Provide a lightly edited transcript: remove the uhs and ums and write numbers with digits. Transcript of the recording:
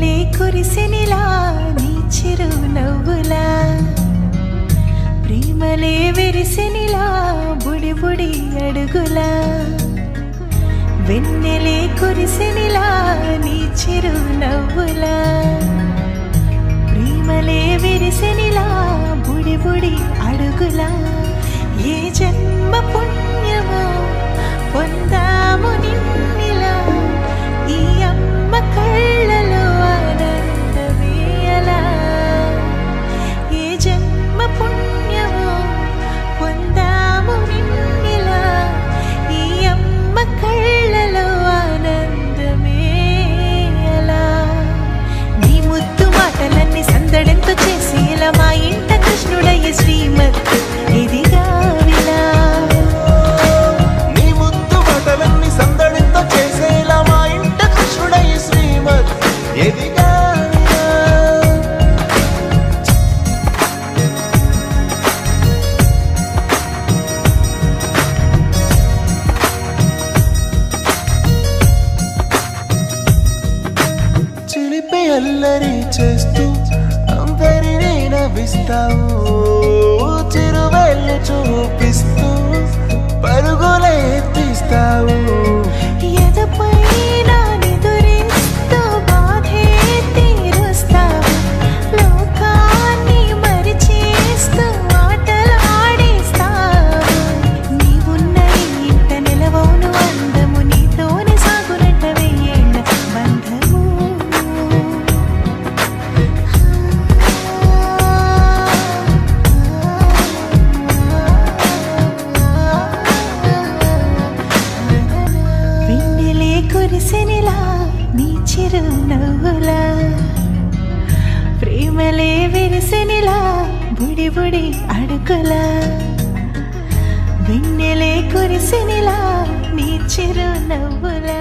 వెన్నెలే కురిసెనిలా నీ చిరు నవ్వులా ప్రేమలే విరిసెనిలా బుడి బుడి అడుగులా వెన్నెలే కురిసెనిలా నీ చిరు నవ్వులా ప్రేమలే విరిసెనిలా బుడి బుడి అడుగులా ఏ జన్మ పుణ్యమో పొందాము నిన్నిలా ఈ అమ్మ కళ్ళలో ఆనందమే అలా ఏ జన్మ పుణ్యమో పొందాము నిన్నిలా ఈ అమ్మ కళ్ళలో ఆనందమే అలా నీ ముద్దు మాటలన్నీ సందడెంతో చేసి ఇలా మా ఇంట కృష్ణుడయ్య శ్రీమత్ ఇదిగా విలా చిలిపి అల్లరి చేస్తూ అందరినీ నవ్విస్తావు చిరువేళ్ళు చూపిస్తూ పరుగులే తీస్తావు ఎదపై నిదురిస్తూ బాధే తీరుస్తావు లోకాన్ని మరిచేస్తూ ఆటలు ఆడిస్తావు నీవున్న ఇంట నిలవవును అందము నీతోనే సాగునట్ట వెయ్యేళ్ళ బంధము వెన్నెలే కురిసెనిలా నీ చిరు నవ్వులా ప్రేమలే విరిసెనిలా బుడి బుడి అడుగులా వెన్నెలే కురిసెనిలా నీ చిరు నవ్వులా